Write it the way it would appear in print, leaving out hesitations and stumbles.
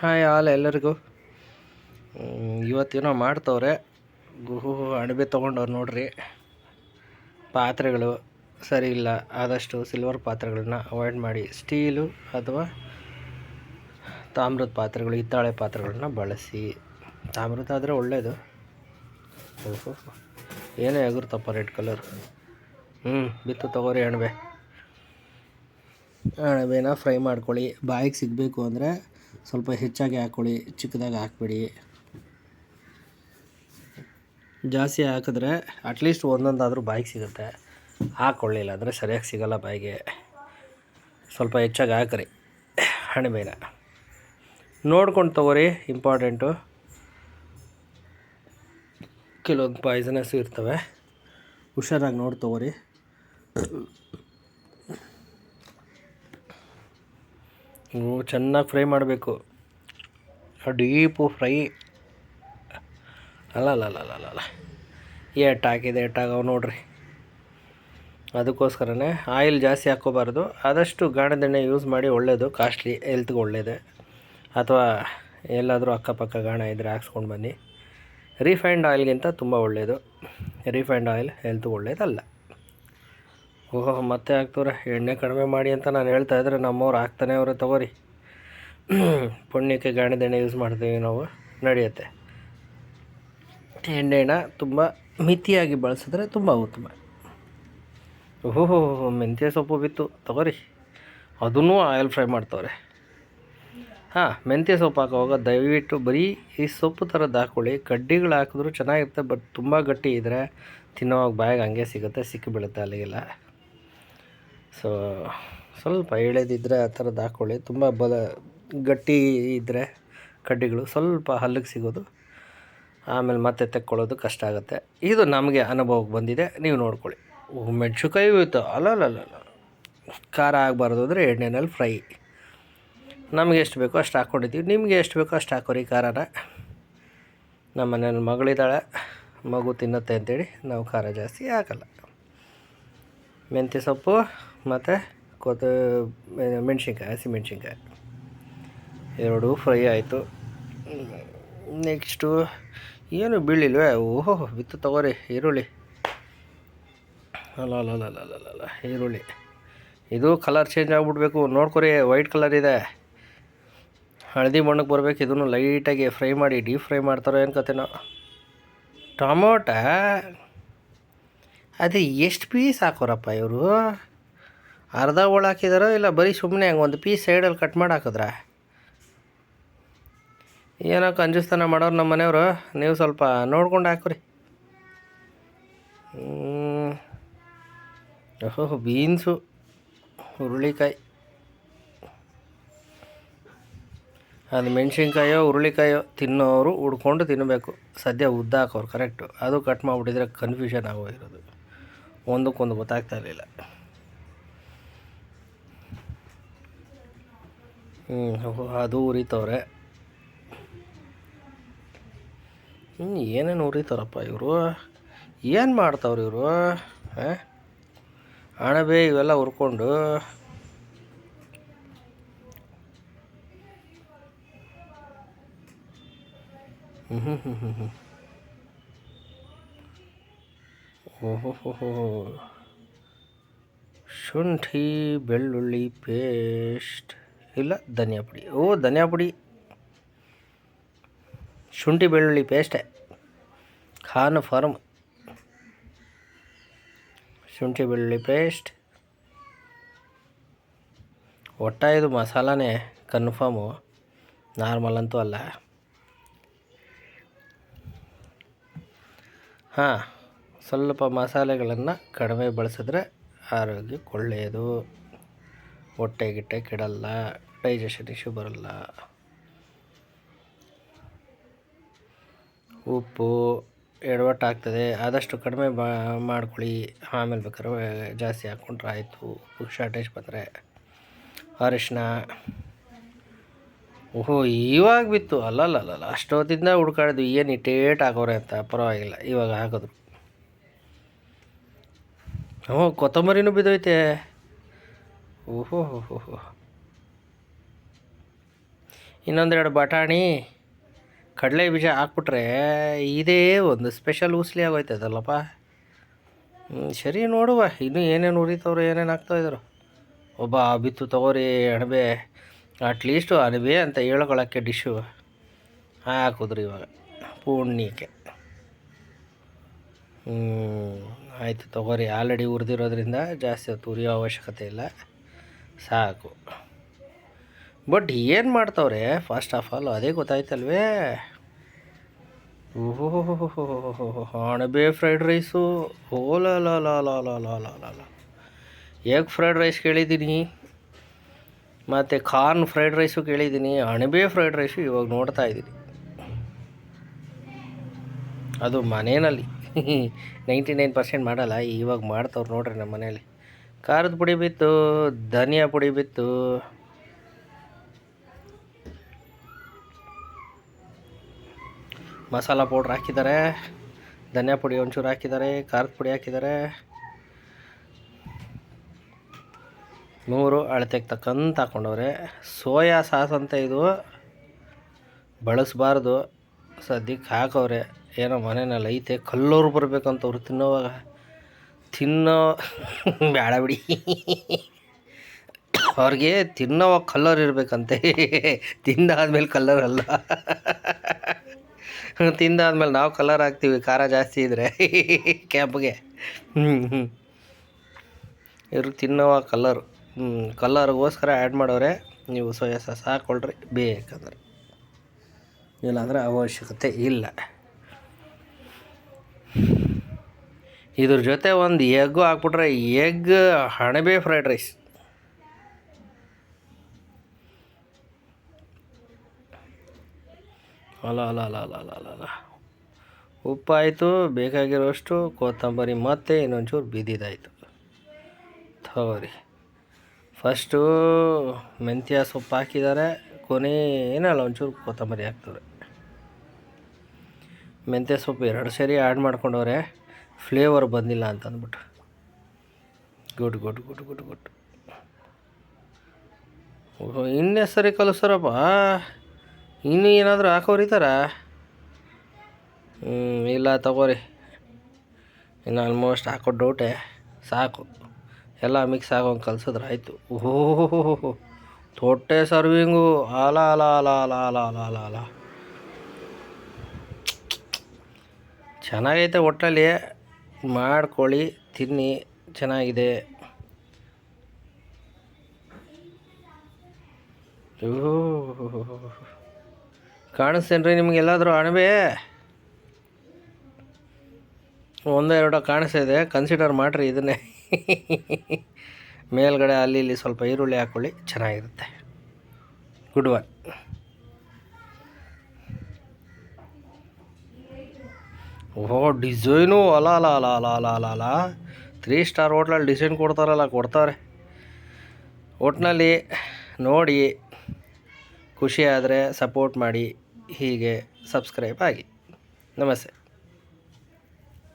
Hi ಎಲ್ಲರಿಗೂ. ಇವತ್ತೇನೋ ಮಾಡ್ತವ್ರೆ. ಅಣಬೆ ತೊಗೊಂಡವ್ರು ನೋಡ್ರಿ. ಪಾತ್ರೆಗಳು ಸರಿ ಇಲ್ಲ, ಆದಷ್ಟು ಸಿಲ್ವರ್ ಪಾತ್ರೆಗಳನ್ನ ಅವಾಯ್ಡ್ ಮಾಡಿ ಸ್ಟೀಲು ಅಥವಾ ತಾಮ್ರದ ಪಾತ್ರೆಗಳು, ಹಿತ್ತಾಳೆ ಪಾತ್ರೆಗಳನ್ನ ಬಳಸಿ. ತಾಮ್ರದ ಆದರೆ ಒಳ್ಳೆಯದು. ಏನೇ ಆಗಿರುತ್ತಪ್ಪ ರೆಡ್ ಕಲರ್. ಬಿತ್ತು ತಗೋರಿ ಅಣಬೆನ ಫ್ರೈ ಮಾಡ್ಕೊಳ್ಳಿ. ಬಾಯಿಗೆ ಸಿಗಬೇಕು ಅಂದರೆ ಸ್ವಲ್ಪ ಹೆಚ್ಚಾಗಿ ಹಾಕ್ಕೊಳ್ಳಿ, ಚಿಕ್ಕದಾಗಿ ಹಾಕ್ಬಿಡಿ. ಜಾಸ್ತಿ ಹಾಕಿದ್ರೆ ಅಟ್ಲೀಸ್ಟ್ ಒಂದೊಂದಾದರೂ ಬಾಯಿಗೆ ಸಿಗುತ್ತೆ. ಹಾಕ್ಕೊಳ್ಳಿಲ್ಲ ಅಂದರೆ ಸರಿಯಾಗಿ ಸಿಗೋಲ್ಲ ಬಾಯಿಗೆ. ಸ್ವಲ್ಪ ಹೆಚ್ಚಾಗಿ ಹಾಕ್ರಿ ಅಣಬೆನ. ನೋಡ್ಕೊಂಡು ತಗೋರಿ, ಇಂಪಾರ್ಟೆಂಟು. ಕೆಲವೊಂದು ಪಾಯ್ಸನಸ್ ಇರ್ತವೆ, ಹುಷಾರಾಗಿ ನೋಡಿ ತಗೋರಿ. ಚೆನ್ನಾಗಿ ಫ್ರೈ ಮಾಡಬೇಕು. ಡೀಪು ಫ್ರೈ ಅಲ್ಲ ಎಟ್ಟಾಗವು ನೋಡ್ರಿ. ಅದಕ್ಕೋಸ್ಕರನೇ ಆಯಿಲ್ ಜಾಸ್ತಿ ಹಾಕ್ಕೋಬಾರ್ದು. ಆದಷ್ಟು ಗಾಣದೆಣ್ಣೆ ಯೂಸ್ ಮಾಡಿ, ಒಳ್ಳೆಯದು, ಕಾಸ್ಟ್ಲಿ, ಹೆಲ್ತ್ಗೆ ಒಳ್ಳೆಯದು. ಅಥವಾ ಎಲ್ಲಾದರೂ ಅಕ್ಕಪಕ್ಕ ಗಾಣ ಇದ್ದರೆ ಹಾಕ್ಸ್ಕೊಂಡು ಬನ್ನಿ. ರಿಫೈನ್ಡ್ ಆಯಿಲ್ಗಿಂತ ತುಂಬ ಒಳ್ಳೆಯದು. ರಿಫೈನ್ಡ್ ಆಯಿಲ್ ಹೆಲ್ತ್ಗೆ ಒಳ್ಳೆಯದಲ್ಲ. ಮತ್ತೆ ಹಾಕ್ತವ್ರೆ. ಎಣ್ಣೆ ಕಡಿಮೆ ಮಾಡಿ ಅಂತ ನಾನು ಹೇಳ್ತಾಯಿದ್ರೆ ನಮ್ಮವ್ರು ಹಾಕ್ತಾನೆ ಅವರೇ. ತಗೋರಿ, ಪುಣ್ಯಕ್ಕೆ ಗಾಣದೆಣ್ಣೆ ಯೂಸ್ ಮಾಡ್ತೀವಿ ನಾವು, ನಡೆಯುತ್ತೆ. ಎಣ್ಣೆನ ತುಂಬ ಮಿತಿಯಾಗಿ ಬಳಸಿದ್ರೆ ತುಂಬ ಉತ್ತಮ. ಮೆಂತ್ಯ ಸೊಪ್ಪು ಬಿತ್ತು ತಗೋರಿ, ಅದನ್ನೂ ಆಯಿಲ್ ಫ್ರೈ ಮಾಡ್ತವ್ರೆ. ಮೆಂತ್ಯ ಸೊಪ್ಪು ಹಾಕುವಾಗ ದಯವಿಟ್ಟು ಬರೀ ಈ ಸೊಪ್ಪು ಥರದ್ದು ಹಾಕ್ಕೊಳ್ಳಿ. ಕಡ್ಡಿಗಳು ಹಾಕಿದ್ರೂ ಚೆನ್ನಾಗಿರುತ್ತೆ, ಬಟ್ ತುಂಬ ಗಟ್ಟಿ ಇದ್ದರೆ ತಿನ್ನೋವಾಗ ಬಾಯಿಗೆ ಹಂಗೆ ಸಿಗುತ್ತೆ, ಸಿಕ್ಕಿಬೀಳುತ್ತೆ ಅಲ್ಲಿಗೆಲ್ಲ. ಸೊ ಸ್ವಲ್ಪ ಎಳೆದಿದ್ದರೆ ಆ ಥರದ್ದು ಹಾಕ್ಕೊಳ್ಳಿ. ತುಂಬ ಗಟ್ಟಿ ಇದ್ದರೆ ಕಡ್ಡಿಗಳು ಸ್ವಲ್ಪ ಹಲ್ಲಿಗೆ ಸಿಗೋದು, ಆಮೇಲೆ ಮತ್ತೆ ತೆಕ್ಕೊಳ್ಳೋದು ಕಷ್ಟ ಆಗುತ್ತೆ. ಇದು ನಮಗೆ ಅನುಭವಕ್ಕೆ ಬಂದಿದೆ, ನೀವು ನೋಡ್ಕೊಳ್ಳಿ. ಮೆಣಸಿನ್ಕಾಯಿ ಹೋಯ್ತು, ಅಲ್ಲ ಖಾರ ಆಗಬಾರ್ದು ಅಂದರೆ ಎಣ್ಣೆನಲ್ಲಿ ಫ್ರೈ. ನಮಗೆ ಎಷ್ಟು ಬೇಕೋ ಅಷ್ಟು ಹಾಕ್ಕೊಂಡಿದ್ದೀವಿ, ನಿಮಗೆ ಎಷ್ಟು ಬೇಕೋ ಅಷ್ಟು ಹಾಕೋರಿ ಖಾರನ. ನಮ್ಮ ಮನೇಲಿ ಮಗಳಿದ್ದಾಳೆ, ಮಗು ತಿನ್ನುತ್ತೆ ಅಂತೇಳಿ ನಾವು ಖಾರ ಜಾಸ್ತಿ ಹಾಕಲ್ಲ. ಮೆಂತ್ಯ ಸೊಪ್ಪು ಮತ್ತು ಮೆಣಸಿನ್ಕಾಯಿ, ಹಸಿಮೆಣ್ಸಿನ್ಕಾಯಿ ಎರಡೂ ಫ್ರೈ ಆಯಿತು. ನೆಕ್ಸ್ಟು ಏನು ಬೀಳಿಲ್ವೇ? ಬಿತ್ತು ತಗೋರಿ. ಈರುಳ್ಳಿ ಅಲ್ಲ ಈರುಳ್ಳಿ ಇದು ಕಲರ್ ಚೇಂಜ್ ಆಗಿಬಿಡ್ಬೇಕು, ನೋಡ್ಕೊರಿ. ವೈಟ್ ಕಲರ್ ಇದೆ, ಹಳದಿ ಬಣ್ಣಕ್ಕೆ ಬರಬೇಕು. ಇದನ್ನು ಲೈಟಾಗಿ ಫ್ರೈ ಮಾಡಿ, ಡೀಪ್ ಫ್ರೈ ಮಾಡ್ತಾರೋ ಏನು ಕತೆನೋ. ಟೊಮೊಟ ಅದು ಎಷ್ಟು ಪೀಸ್ ಹಾಕೋರಪ್ಪ ಇವರು? ಅರ್ಧ ಹೋಳು ಹಾಕಿದಾರೋ ಇಲ್ಲ ಬರೀ ಸುಮ್ಮನೆ ಹಂಗೆ ಒಂದು ಪೀಸ್ ಸೈಡಲ್ಲಿ ಕಟ್ ಮಾಡಿ ಹಾಕಿದ್ರ? ಏನೋ ಕಂಜೂಸ್ತನ ಮಾಡೋರು ನಮ್ಮ ಮನೆಯವರು. ನೀವು ಸ್ವಲ್ಪ ನೋಡ್ಕೊಂಡು ಹಾಕ್ರಿ. ಬೀನ್ಸು, ಹುರುಳಿಕಾಯಿ, ಅದು ಮೆಣ್ಸಿನ್ಕಾಯೋ ಹುರುಳಿಕಾಯೋ ತಿನ್ನೋರು ಹುಡ್ಕೊಂಡು ತಿನ್ನಬೇಕು. ಸದ್ಯ ಉದ್ದ ಹಾಕೋರು ಕರೆಕ್ಟು, ಅದು ಕಟ್ ಮಾಡಿಬಿಟ್ಟಿದ್ರೆ ಕನ್ಫ್ಯೂಷನ್ ಆಗೋಗಿರೋದು, ಒಂದಕ್ಕೊಂದು ಗೊತ್ತಾಗ್ತಾ ಇರಲಿಲ್ಲ. ಅದು ಉರಿತವ್ರೆ. ಏನೇನು ಉರಿತಾರಪ್ಪ ಇವರು, ಏನು ಮಾಡ್ತಾವ್ರಿ ಇವರು? ಅಣಬೆ ಇವೆಲ್ಲ ಹುರ್ಕೊಂಡು ಶುಂಠಿ ಬೆಳ್ಳುಳ್ಳಿ ಪೇಸ್ಟ್, ಇಲ್ಲ ಧನಿಯಾ ಪುಡಿ. ಧನಿಯಾ ಪುಡಿ, ಶುಂಠಿ ಬೆಳ್ಳುಳ್ಳಿ ಪೇಸ್ಟೇ, ಖಾನ್ ಫಾರ್ಮ್ ಶುಂಠಿ ಬೆಳ್ಳುಳ್ಳಿ ಪೇಸ್ಟ್. ಇದು ಮಸಾಲಾನೇ ಕನ್ಫರ್ಮು, ನಾರ್ಮಲ್ ಅಂತೂ ಅಲ್ಲ. ಸ್ವಲ್ಪ ಮಸಾಲೆಗಳನ್ನು ಕಡಿಮೆ ಬಳಸಿದ್ರೆ ಆರೋಗ್ಯಕ್ಕೆ ಒಳ್ಳೆಯದು. ಹೊಟ್ಟೆ ಕೆಡಲ್ಲ, ಡೈಜೆಷನ್ ಇಶ್ಯೂ ಬರಲ್ಲ. ಉಪ್ಪು ಎಡವಟ್ಟಾಗ್ತದೆ, ಆದಷ್ಟು ಕಡಿಮೆ ಮಾಡ್ಕೊಳ್ಳಿ. ಆಮೇಲೆ ಬೇಕಾದ್ರೆ ಜಾಸ್ತಿ ಹಾಕ್ಕೊಂಡ್ರೆ ಆಯಿತು, ಉಪ್ಪು ಶಾರ್ಟೇಜ್ ಬಂದರೆ. ಅರಿಶಿನ, ಇವಾಗ ಬಿತ್ತು. ಅಲ್ಲಲ್ಲ ಅಷ್ಟೊತ್ತಿಂದ ಹುಡ್ಕಾಡಿದ್ವಿ ಏನು ಇಟ್ಟೇಟ್ ಹಾಕೋರೆ ಅಂತ. ಪರವಾಗಿಲ್ಲ, ಇವಾಗ ಹಾಕಿದ್ರು. ಕೊತ್ತಂಬರಿನೂ ಬಿದ್ದೋಯ್ತೆ. ಇನ್ನೊಂದೆರಡು ಬಟಾಣಿ ಕಡಲೆ ಬೀಜ ಹಾಕ್ಬಿಟ್ರೆ ಇದೇ ಒಂದು ಸ್ಪೆಷಲ್ ಉಸ್ಲಿ ಆಗೋಯ್ತದಲ್ಲಪ್ಪ. ಸರಿ ನೋಡುವ ಇನ್ನೂ ಏನೇನು ಉರಿತವ್ರು ಏನೇನು ಹಾಕ್ತಾಯಿದ್ರು. ಒಬ್ಬ ಬಿತ್ತು ತಗೋರಿ ಅಣಬೆ, ಅಟ್ಲೀಸ್ಟು ಅಣಬೆ ಅಂತ ಹೇಳ್ಕೊಳಕ್ಕೆ ಡಿಶ್ಶು ಹಾಕಿದ್ರು ಇವಾಗ ಪುಣ್ಯಕ್ಕೆ. ಆಯಿತು ತಗೋರಿ, ಆಲ್ರೆಡಿ ಹುರಿದಿರೋದ್ರಿಂದ ಜಾಸ್ತಿ ಹೊತ್ತು ಉರಿಯೋ ಅವಶ್ಯಕತೆ ಇಲ್ಲ, ಸಾಕು. ಬಟ್ ಏನು ಮಾಡ್ತವ್ರೆ ಫಸ್ಟ್ ಆಫ್ ಆಲ್ ಅದೇ ಗೊತ್ತಾಯ್ತಲ್ವೇ. ಓಹೋ ಅಣಬೆ ಫ್ರೈಡ್ ರೈಸು, ಓಲಾ ಎಗ್ ಫ್ರೈಡ್ ರೈಸ್ ಕೇಳಿದ್ದೀನಿ, ಮತ್ತು ಕಾರ್ನ್ ಫ್ರೈಡ್ ರೈಸು ಕೇಳಿದ್ದೀನಿ, ಅಣಬೆ ಫ್ರೈಡ್ ರೈಸು ಇವಾಗ ನೋಡ್ತಾ ಇದ್ದೀನಿ. ಅದು ಮನೆಯಲ್ಲಿ 99% ಮಾಡಲ್ಲ, ಇವಾಗ ಮಾಡ್ತವ್ರು ನೋಡ್ರಿ ನಮ್ಮ ಮನೇಲಿ. ಖಾರದ ಪುಡಿ ಬಿತ್ತು, ಧನಿಯಾ ಪುಡಿ ಬಿತ್ತು, ಮಸಾಲ ಪೌಡ್ರ್ ಹಾಕಿದ್ದಾರೆ, ಧನಿಯಾ ಪುಡಿ ಒಂಚೂರು ಹಾಕಿದ್ದಾರೆ, ಖಾರದ ಪುಡಿ ಹಾಕಿದ್ದಾರೆ, 3 ಅಳತೆಗೆ ತಕ್ಕಂತ ಹಾಕ್ಕೊಂಡವ್ರೆ. ಸೋಯಾ ಸಾಸ್ ಅಂತ ಇದು ಬಳಸಬಾರ್ದು, ಸದ್ಯಕ್ಕೆ ಹಾಕವ್ರೆ. ಏನೋ ಮನೆಯಲ್ಲಿ ಐತೆ, ಕಲ್ಲೋರು ಬರ್ಬೇಕಂತವ್ರು ತಿನ್ನೋ ಬೇಡ ಬಿಡಿ, ಅವ್ರಿಗೆ ತಿನ್ನೋವಾಗ ಕಲ್ಲರ್ ಇರಬೇಕಂತೆ, ತಿಂದಾದ್ಮೇಲೆ ಕಲ್ಲರ್ ಅಲ್ಲ. ತಿಂದಾದ್ಮೇಲೆ ನಾವು ಕಲರ್ ಹಾಕ್ತೀವಿ ಖಾರ ಜಾಸ್ತಿ ಇದ್ದರೆ ಕ್ಯಾಬ್ಗೆ. ಇವ್ರಿಗೆ ತಿನ್ನೋವಾಗ ಕಲ್ಲರು, ಕಲ್ಲರ್ಗೋಸ್ಕರ ಆ್ಯಡ್ ಮಾಡೋರೆ. ನೀವು ಸೋಯಾ ಸಾಸ್ ಹಾಕ್ಕೊಳ್ರಿ ಬೇಕಂದ್ರೆ, ಇಲ್ಲಾಂದರೆ ಅವಶ್ಯಕತೆ ಇಲ್ಲ. ಇದ್ರ ಜೊತೆ ಒಂದು ಎಗ್ಗು ಹಾಕ್ಬಿಟ್ರೆ ಎಗ್ ಅಣಬೆ ಫ್ರೈಡ್ ರೈಸ್. ಅಲ್ಲ ಉಪ್ಪಾಯಿತು, ಬೇಕಾಗಿರೋಷ್ಟು ಕೊತ್ತಂಬರಿ, ಮತ್ತು ಇನ್ನೊಂಚೂರು ಬಿದ್ದಿದ್ದಾಯಿತು. ತಗೋರಿ, ಫಸ್ಟು ಮೆಂತ್ಯ ಸೊಪ್ಪು ಹಾಕಿದ್ದಾರೆ, ಕೊನೆಯಲ್ಲ ಒಂಚೂರು ಕೊತ್ತಂಬರಿ ಹಾಕ್ತವ್ರೆ. ಮೆಂತ್ಯ ಸೊಪ್ಪು 2 ಸರಿ ಆ್ಯಡ್ ಮಾಡ್ಕೊಂಡವ್ರೆ, ಫ್ಲೇವರ್ ಬಂದಿಲ್ಲ ಅಂತಂದ್ಬಿಟ್ಟು. ಗುಡ್. ಇನ್ನೇ ಸರಿ ಕಲಿಸ್ತಾರಪ್ಪ, ಇನ್ನೂ ಏನಾದರೂ ಹಾಕೋರಿತಾರ? ಇಲ್ಲ ತಗೋರಿ, ಇನ್ನು ಆಲ್ಮೋಸ್ಟ್ ಹಾಕೋ ಡೌಟೆ, ಸಾಕು ಎಲ್ಲ ಮಿಕ್ಸ್ ಆಗೋಂಗೆ ಕಲಿಸಿದ್ರೆ ಆಯಿತು. ಓಹೋ ತೊಟ್ಟೆ ಸರ್ವಿಂಗು, ಅಲ ಚೆನ್ನಾಗೈತೆ. ಒಟ್ಟಲ್ಲಿ ಮಾಡ್ಕೊಳ್ಳಿ, ತಿನ್ನಿ, ಚೆನ್ನಾಗಿದೆ. ಕಾಣಿಸ್ತೇನ್ರಿ ನಿಮಗೆಲ್ಲಾದರೂ ಅಣಬೆ? 1-2 ಕಾಣಿಸ್ತಿದೆ, ಕನ್ಸಿಡರ್ ಮಾಡಿರಿ ಇದನ್ನೇ. ಮೇಲ್ಗಡೆ ಅಲ್ಲಿ ಇಲ್ಲಿ ಸ್ವಲ್ಪ ಈರುಳ್ಳಿ ಹಾಕ್ಕೊಳ್ಳಿ, ಚೆನ್ನಾಗಿರುತ್ತೆ. Good one. ಡಿಸೈನು ಅಲ 3 ಸ್ಟಾರ್ ಹೋಟ್ಲಲ್ಲಿ ಡಿಸೈನ್ ಕೊಡ್ತಾರೆ. ಒಟ್ಟಿನಲ್ಲಿ ನೋಡಿ, ಖುಷಿ ಆದರೆ ಸಪೋರ್ಟ್ ಮಾಡಿ, ಹೀಗೆ ಸಬ್ಸ್ಕ್ರೈಬ್ ಆಗಿ. ನಮಸ್ತೆ.